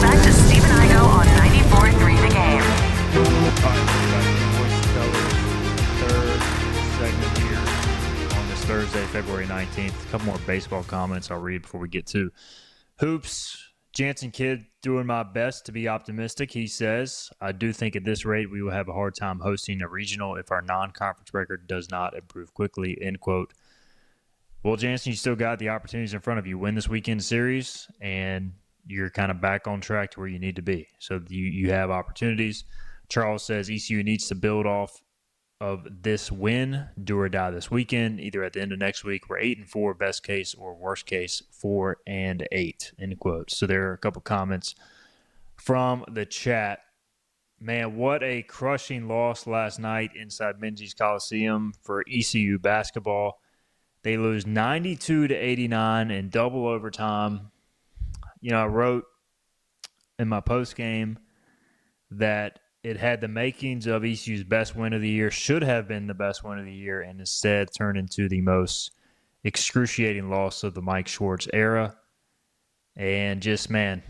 Back to Steve and Igo on 94.3 The Game. Third segment here on this Thursday, February 19th. A couple more baseball comments I'll read before we get to hoops. Jansen Kidd doing my best to be optimistic. He says, I do think at this rate we will have a hard time hosting a regional if our non-conference record does not improve quickly, end quote. Well, Jansen, you still got the opportunities in front of you. Win this weekend series, and you're kind of back on track to where you need to be. So you have opportunities. Charles says ECU needs to build off of this win, do or die this weekend, either at the end of next week. We're 8-4, best case, or worst case, 4-8, end quote. So there are a couple comments from the chat. Man, what a crushing loss last night inside Minges Coliseum for ECU basketball. They lose 92-89 in double overtime. You know, I wrote in my post game that it had the makings of ECU's best win of the year, should have been the best win of the year, and instead turned into the most excruciating loss of the Mike Schwartz era. And just, man,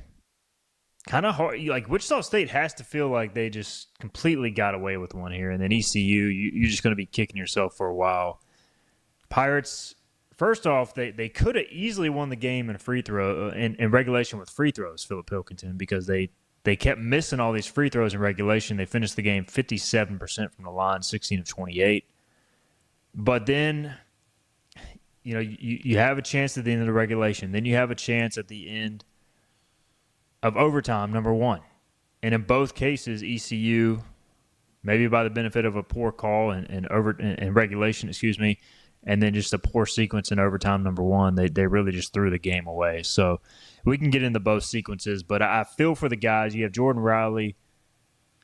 kind of hard. Like, Wichita State has to feel like they just completely got away with one here. And then ECU, you're just going to be kicking yourself for a while. Pirates, first off, they could have easily won the game in free throw in regulation with free throws, Philip Pilkington, because they kept missing all these free throws in regulation. They finished the game 57% from the line, 16 of 28. But then, you know, you have a chance at the end of the regulation. Then you have a chance at the end of overtime, number one. And in both cases, ECU maybe by the benefit of a poor call and regulation, and then just a poor sequence in overtime number one, they really just threw the game away. So we can get into both sequences, but I feel for the guys. You have Jordan Riley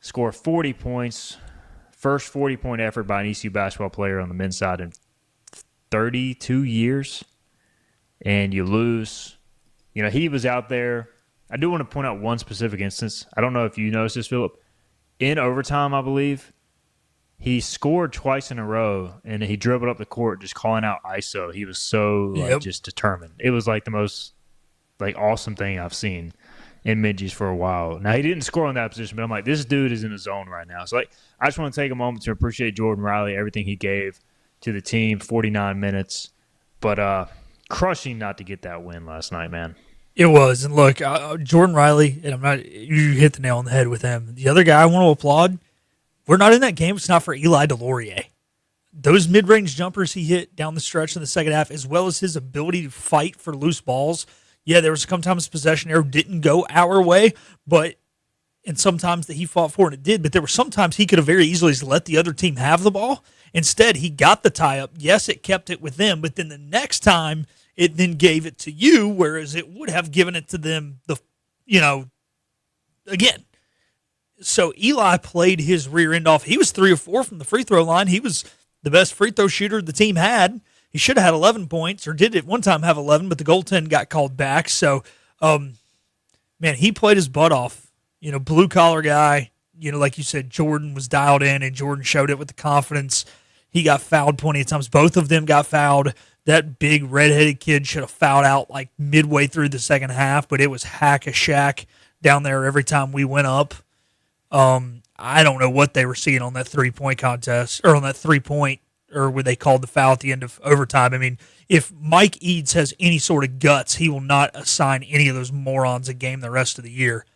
score 40 points, first 40-point effort by an ECU basketball player on the men's side in 32 years, and you lose. He was out there. I do want to point out one specific instance. I don't know if you noticed this, Philip. In overtime, I believe, he scored twice in a row, and he dribbled up the court just calling out ISO. He was so just determined. It was like the most awesome thing I've seen in Midges for a while. Now, he didn't score on that position, but I'm like, this dude is in the zone right now. So I just want to take a moment to appreciate Jordan Riley, everything he gave to the team, 49 minutes. But crushing not to get that win last night, man. It was. And look, Jordan Riley, and you hit the nail on the head with him. The other guy I want to applaud, we're not in that game. It's not for Eli DeLaurier. Those mid-range jumpers he hit down the stretch in the second half, as well as his ability to fight for loose balls. Yeah, there was sometimes possession arrow didn't go our way, and sometimes that he fought for, and it did. But there were sometimes he could have very easily just let the other team have the ball. Instead, he got the tie-up. Yes, it kept it with them, but then the next time it then gave it to you, whereas it would have given it to them again. So Eli played his rear end off. He was 3 of 4 from the free throw line. He was the best free throw shooter the team had. He should have had 11 points, or did at one time have 11, but the goaltend got called back. So, man, he played his butt off. Blue-collar guy. Like you said, Jordan was dialed in, and Jordan showed it with the confidence. He got fouled plenty of times. Both of them got fouled. That big redheaded kid should have fouled out like midway through the second half, but it was hack-a-shack down there every time we went up. I don't know what they were seeing on that three-point contest, or on that three-point, or when they called the foul at the end of overtime. I mean, if Mike Eads has any sort of guts, he will not assign any of those morons a game the rest of the year.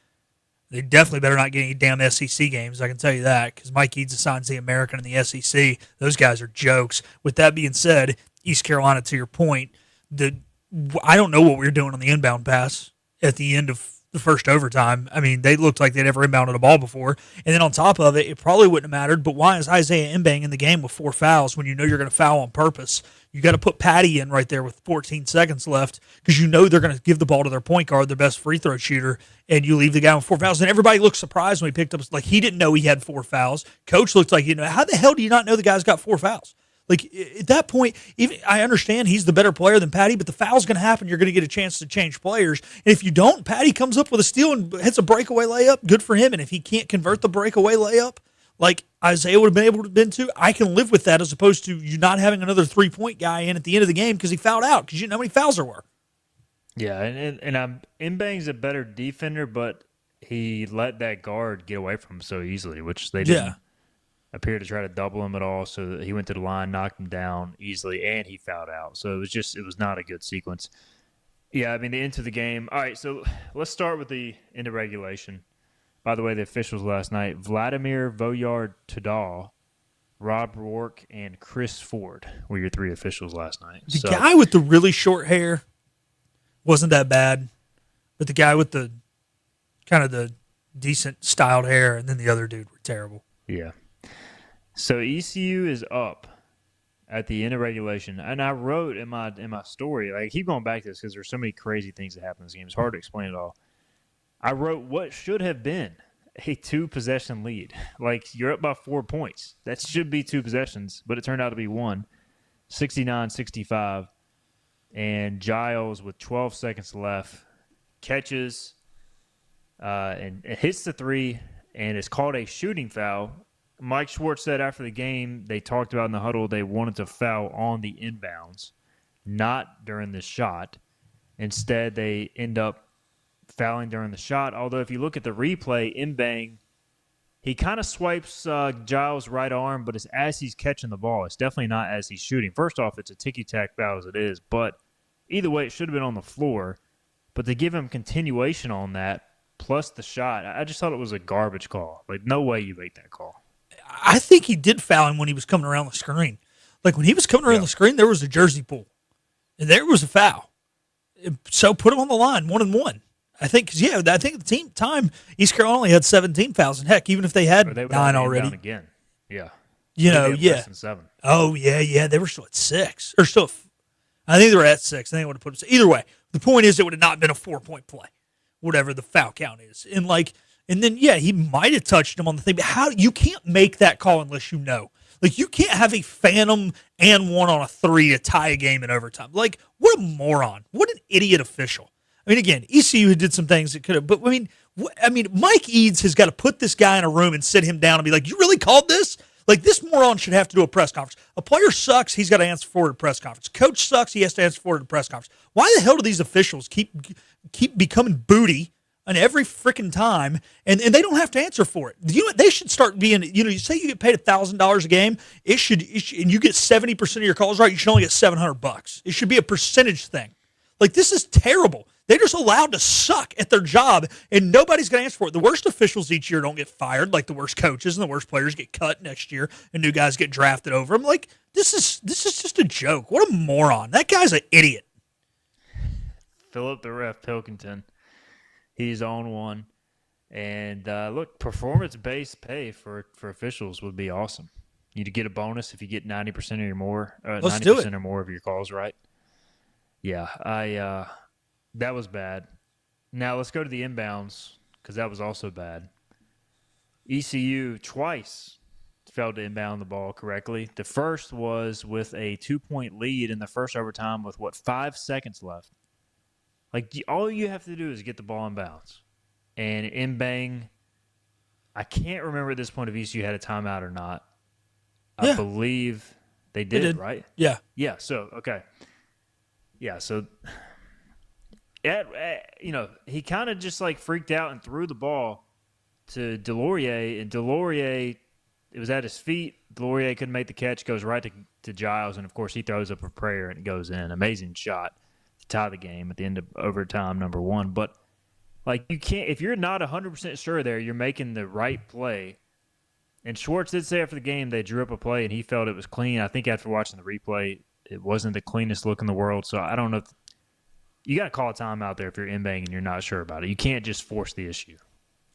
They definitely better not get any damn SEC games, I can tell you that, because Mike Eads assigns the American and the SEC. Those guys are jokes. With that being said, East Carolina, to your point, I don't know what we were doing on the inbound pass at the end of the first overtime. I mean, they looked like they'd never inbounded a ball before. And then on top of it, it probably wouldn't have mattered, but why is Isaiah Mbang in the game with 4 fouls when you know you're going to foul on purpose? You got to put Patty in right there with 14 seconds left because you know they're going to give the ball to their point guard, their best free throw shooter, and you leave the guy with 4 fouls. And everybody looked surprised when he picked up, like he didn't know he had 4 fouls. Coach looked like, how the hell do you not know the guy's got 4 fouls? Like, at that point, even I understand he's the better player than Patty, but the foul's going to happen. You're going to get a chance to change players. And if you don't, Patty comes up with a steal and hits a breakaway layup, good for him. And if he can't convert the breakaway layup, like Isaiah would have been able to have been too, I can live with that as opposed to you not having another 3-point guy in at the end of the game because he fouled out because you didn't know how many fouls there were. Yeah, and Mbang's a better defender, but he let that guard get away from him so easily, which they didn't appear to try to double him at all. So he went to the line, knocked him down easily, and he fouled out. So it was not a good sequence. Yeah, I mean, the end of the game. All right, so let's start with the end of regulation. By the way, the officials last night, Vladimir Voyard-Tadal, Rob Rourke, and Chris Ford were your 3 officials last night. The guy with the really short hair wasn't that bad, but the guy with the kind of the decent styled hair and then the other dude were terrible. Yeah. So ECU is up at the end of regulation, and I wrote in my story, I keep going back to this because there's so many crazy things that happen in this game. It's hard to explain it all. I wrote what should have been a 2-possession lead. Like, you're up by 4 points. That should be 2 possessions, but it turned out to be 1, 69-65. And Giles, with 12 seconds left, catches and hits the 3, and it's called a shooting foul. Mike Schwartz said after the game, they talked about in the huddle, they wanted to foul on the inbounds, not during the shot. Instead, they end up fouling during the shot. Although if you look at the replay, Mbang, he kind of swipes Giles' right arm, but it's as he's catching the ball. It's definitely not as he's shooting. First off, it's a ticky-tack foul as it is, but either way, it should have been on the floor. But to give him continuation on that, plus the shot, I just thought it was a garbage call. Like, no way you make that call. I think he did foul him when he was coming around the screen. Like, when he was coming around the screen, there was a jersey pull. And there was a foul. So put him on the line, 1-1. I think, because, I think at the time, East Carolina only had 17 fouls. And heck, even if they had 9 already. Again. Yeah. Less than 7. Oh, yeah. They were still at 6. Or still, I think they were at 6. I think I would have put them. Either way, the point is it would have not been a 4-point play, whatever the foul count is. And then, he might have touched him on the thing, but you can't make that call unless you know. Like, you can't have a phantom and 1 on a 3 to tie a game in overtime. Like, what a moron. What an idiot official. I mean, again, ECU did some things that could have, but I mean, Mike Eads has got to put this guy in a room and sit him down and be like, you really called this? Like, this moron should have to do a press conference. A player sucks, he's got to answer for it at a press conference. Coach sucks, he has to answer for it at a press conference. Why the hell do these officials keep becoming booty on every freaking time, and they don't have to answer for it? They should start being, you say you get paid $1,000 a game, it should, and you get 70% of your calls right, you should only get $700. It should be a percentage thing. Like, this is terrible. They're just allowed to suck at their job, and nobody's going to answer for it. The worst officials each year don't get fired, like the worst coaches, and the worst players get cut next year, and new guys get drafted over them. Like, this is just a joke. What a moron. That guy's an idiot. Philip the Ref Pilkington, he's on one. And, look, performance-based pay for officials would be awesome. You'd get a bonus if you get 90% or more, 90% or more of your calls right. Yeah, that was bad. Now let's go to the inbounds, because that was also bad. ECU twice failed to inbound the ball correctly. The first was with a 2-point lead in the first overtime with, 5 seconds left. Like, all you have to do is get the ball in bounds. And in-bang, I can't remember at this point if ECU had a timeout or not. I believe they did, right? Yeah. Yeah, so, okay. Yeah, so... he kind of just freaked out and threw the ball to Delorier, and Delorier, it was at his feet. Delorier couldn't make the catch, goes right to Giles, and of course he throws up a prayer and it goes in. Amazing shot to tie the game at the end of overtime, number 1. But you can't, if you're not 100% sure there, you're making the right play. And Schwartz did say after the game they drew up a play and he felt it was clean. I think after watching the replay, it wasn't the cleanest look in the world. So I don't know if you got to call a timeout there if you're in-bang and you're not sure about it. You can't just force the issue.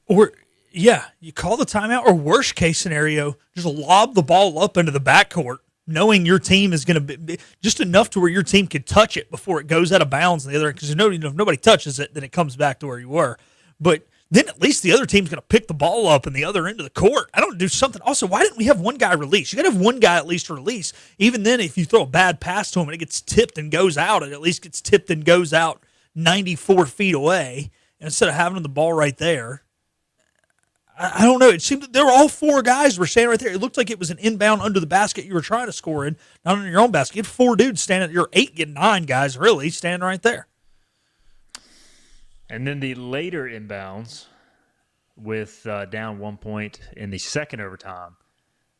Or, you call the timeout, or worst case scenario, just lob the ball up into the backcourt, knowing your team is going to be just enough to where your team can touch it before it goes out of bounds. And the other, because if nobody touches it, then it comes back to where you were. But then at least the other team's going to pick the ball up in the other end of the court. I don't do something. Also, why didn't we have one guy release? You got to have one guy at least release. Even then, if you throw a bad pass to him and it gets tipped and goes out, it at least gets tipped and goes out 94 feet away instead of having the ball right there. I don't know. It seemed that there were all 4 guys were standing right there. It looked like it was an inbound under the basket you were trying to score in, not under your own basket. You had 4 dudes standing. You're 8 getting 9 guys really standing right there. And then the later inbounds with down 1 point in the second overtime,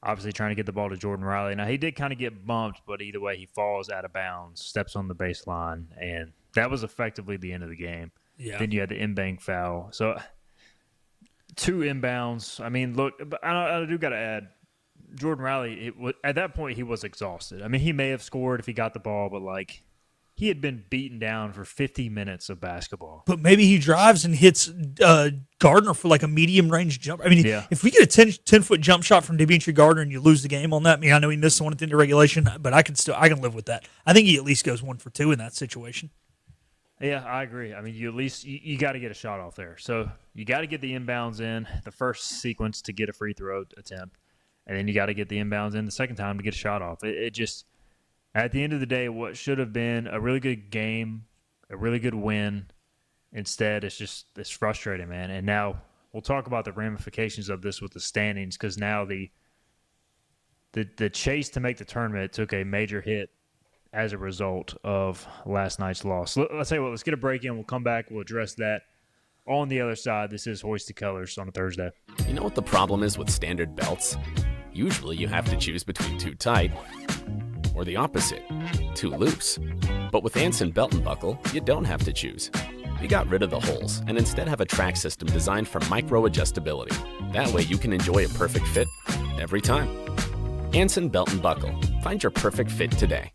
obviously trying to get the ball to Jordan Riley. Now, he did kind of get bumped, but either way, he falls out of bounds, steps on the baseline, and that was effectively the end of the game. Yeah. Then you had the in-bang foul. So 2 inbounds. I mean, look, I do got to add, Jordan Riley, at that point, he was exhausted. I mean, he may have scored if he got the ball, but, he had been beaten down for 50 minutes of basketball. But maybe he drives and hits Gardner for a medium-range jump. I mean, if we get a 10-foot jump shot from Demetri Gardner and you lose the game on that, I know he missed one at the end of regulation, but I can live with that. I think he at least goes 1 for 2 in that situation. Yeah, I agree. I mean, you at least you got to get a shot off there. So you got to get the inbounds in the first sequence to get a free throw attempt, and then you got to get the inbounds in the second time to get a shot off. It just, at the end of the day, what should have been a really good game, a really good win, instead it's frustrating, man. And now we'll talk about the ramifications of this with the standings, because now the chase to make the tournament took a major hit as a result of last night's loss. Let's say, let's get a break in. We'll come back. We'll address that on the other side. This is Hoist the Colors on a Thursday. You know what the problem is with standard belts? Usually you have to choose between too tight or the opposite, too loose. But with Anson Belt and Buckle, you don't have to choose. We got rid of the holes and instead have a track system designed for micro-adjustability. That way you can enjoy a perfect fit every time. Anson Belt and Buckle. Find your perfect fit today.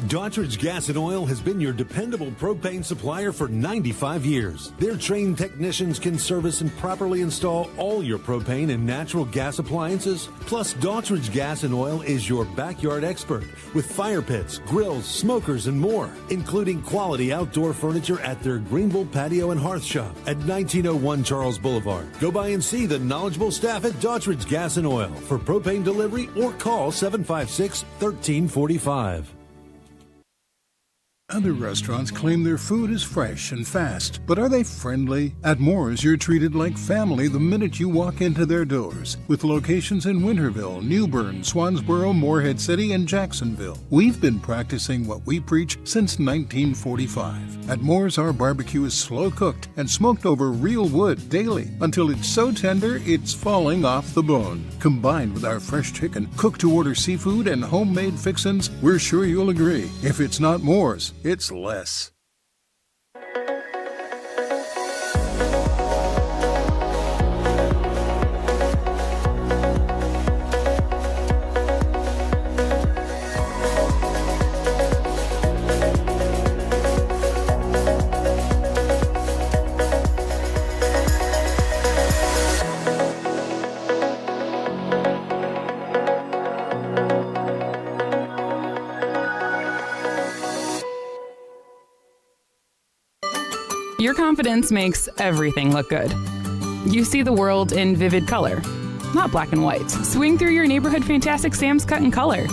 Daughtridge Gas and Oil has been your dependable propane supplier for 95 years. Their trained technicians can service and properly install all your propane and natural gas appliances. Plus, Daughtridge Gas and Oil is your backyard expert with fire pits, grills, smokers, and more, including quality outdoor furniture at their Greenville Patio and Hearth Shop at 1901 Charles Boulevard. Go by and see the knowledgeable staff at Daughtridge Gas and Oil for propane delivery or call 756-1345. Other restaurants claim their food is fresh and fast, but are they friendly? At Moore's, you're treated like family the minute you walk into their doors. With locations in Winterville, New Bern, Swansboro, Morehead City, and Jacksonville. We've been practicing what we preach since 1945. At Moore's, our barbecue is slow cooked and smoked over real wood daily until it's so tender it's falling off the bone. Combined with our fresh chicken, cooked-to-order seafood, and homemade fixins, we're sure you'll agree. If it's not Moore's, it's less. Your confidence makes everything look good. You see the world in vivid color, not black and white. Swing through your neighborhood Fantastic Sam's Cut in Color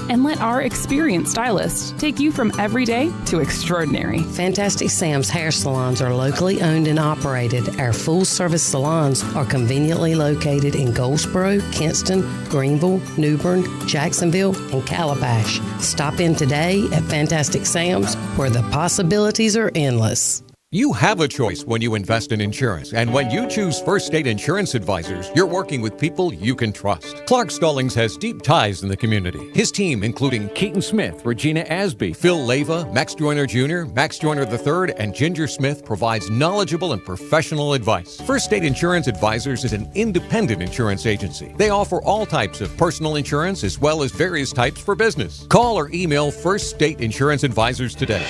and let our experienced stylists take you from everyday to extraordinary. Fantastic Sam's hair salons are locally owned and operated. Our full-service salons are conveniently located in Goldsboro, Kinston, Greenville, New Bern, Jacksonville, and Calabash. Stop in today at Fantastic Sam's, where the possibilities are endless. You have a choice when you invest in insurance, and when you choose First State Insurance Advisors, you're working with people you can trust. Clark Stallings has deep ties in the community. His team, including Keaton Smith, Regina Asby, Phil Leyva, Max Joyner Jr., Max Joyner III, and Ginger Smith, provides knowledgeable and professional advice. First State Insurance Advisors is an independent insurance agency. They offer all types of personal insurance as well as various types for business. Call or email First State Insurance Advisors today.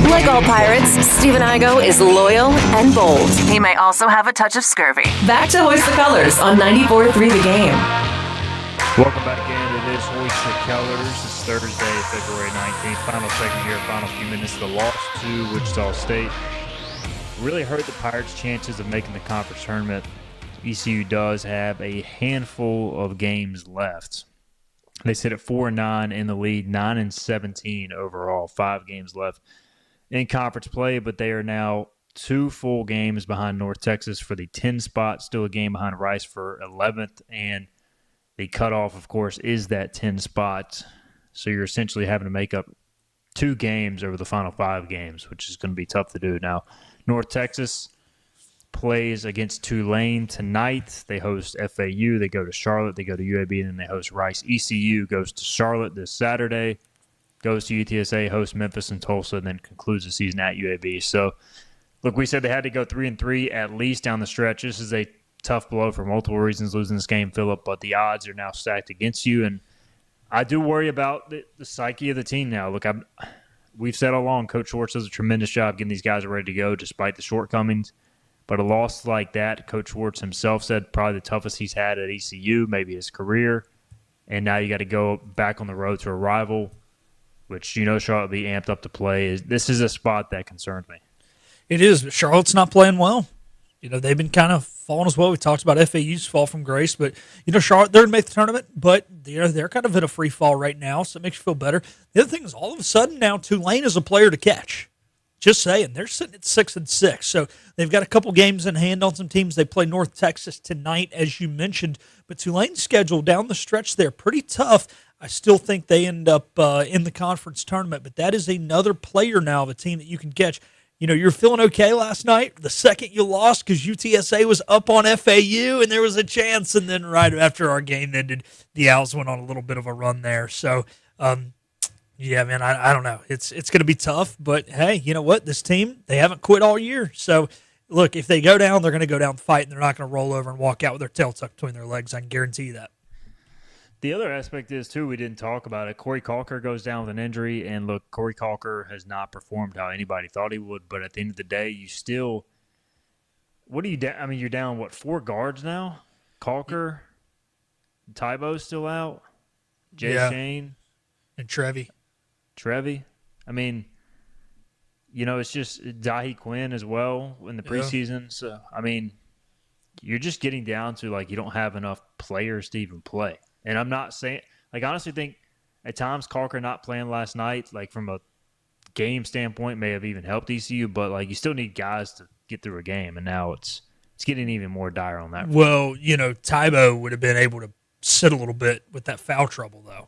Like all pirates, Stephen Igo is loyal and bold. He may also have a touch of scurvy. Back to Hoist the Colors on 94.3 The Game. Welcome back in. It is Hoist the Colors. It's Thursday, February 19th. Final segment here, final few minutes. The loss to Wichita State really hurt the Pirates' chances of making the conference tournament. ECU does have a handful of games left. They sit at 4-9 in the lead, 9-17 overall, 5 games left in conference play, but they are now 2 full games behind North Texas for the 10 spot, still a game behind Rice for 11th, and the cutoff, of course, is that 10 spot. So you're essentially having to make up 2 games over the final 5 games, which is going to be tough to do. Now, North Texas plays against Tulane tonight. They host FAU. They go to Charlotte. They go to UAB, and then they host Rice. ECU goes to Charlotte this Saturday, goes to UTSA, hosts Memphis and Tulsa, and then concludes the season at UAB. So, look, we said they had to go 3-3 at least down the stretch. This is a tough blow for multiple reasons, losing this game, Phillip, but the odds are now stacked against you. And I do worry about the psyche of the team now. Look, we've said all along, Coach Schwartz does a tremendous job getting these guys ready to go despite the shortcomings. But a loss like that, Coach Schwartz himself said probably the toughest he's had at ECU, maybe his career. And now you got to go back on the road to a rival, which you know Charlotte will be amped up to play. This is a spot that concerns me. It is. Charlotte's not playing well. You know, they've been kind of falling as well. We talked about FAU's fall from grace, but, you know, Charlotte, they're going to make the tournament, but they're kind of in a free fall right now, so it makes you feel better. The other thing is all of a sudden now Tulane is a player to catch. Just saying. They're sitting at 6-6, so they've got a couple games in hand on some teams. They play North Texas tonight, as you mentioned, but Tulane's schedule down the stretch there pretty tough. I still think they end up in the conference tournament, but that is another player now of a team that you can catch. You know, you're feeling okay last night. The second you lost because UTSA was up on FAU and there was a chance, and then right after our game ended, the Owls went on a little bit of a run there. So, yeah, man, I don't know. It's going to be tough, but hey, you know what? This team, they haven't quit all year. So, look, if they go down, they're going to go down fighting. They're not going to roll over and walk out with their tail tucked between their legs. I can guarantee you that. The other aspect is, too, we didn't talk about it. Corey Calker goes down with an injury, and look, Corey Calker has not performed how anybody thought he would, but at the end of the day, you still – what are you down? I mean, you're down, 4 guards now? Calker, Tybo's still out, Jay Shane. And Trevi. I mean, it's just Dahi Quinn as well in the preseason. So, I mean, you're just getting down to, you don't have enough players to even play. And I'm not saying – I honestly think at times Calker not playing last night, from a game standpoint, may have even helped ECU. But, you still need guys to get through a game. And now it's getting even more dire on that front. Well, Tybo would have been able to sit a little bit with that foul trouble, though.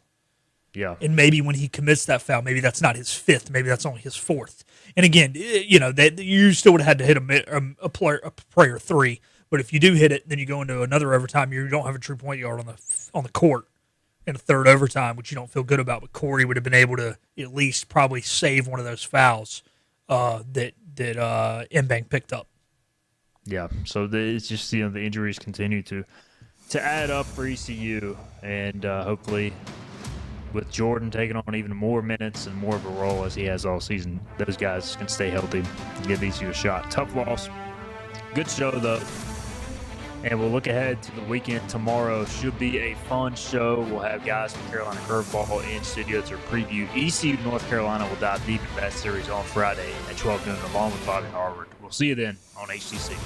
Yeah. And maybe when he commits that foul, maybe that's not his 5th. Maybe that's only his 4th. And again, you still would have had to hit a prayer 3. But if you do hit it, then you go into another overtime. You don't have a true point guard on the court in a third overtime, which you don't feel good about. But Corey would have been able to at least probably save one of those fouls that Mbank picked up. Yeah, so it's just the injuries continue to add up for ECU, and hopefully with Jordan taking on even more minutes and more of a role as he has all season, those guys can stay healthy and give ECU a shot. Tough loss. Good show, though. And we'll look ahead to the weekend tomorrow. Should be a fun show. We'll have guys from Carolina Curveball in studio to preview ECU North Carolina. Will dive deep into that series on Friday at 12 noon along with Bobby Harvard. We'll see you then on HTC.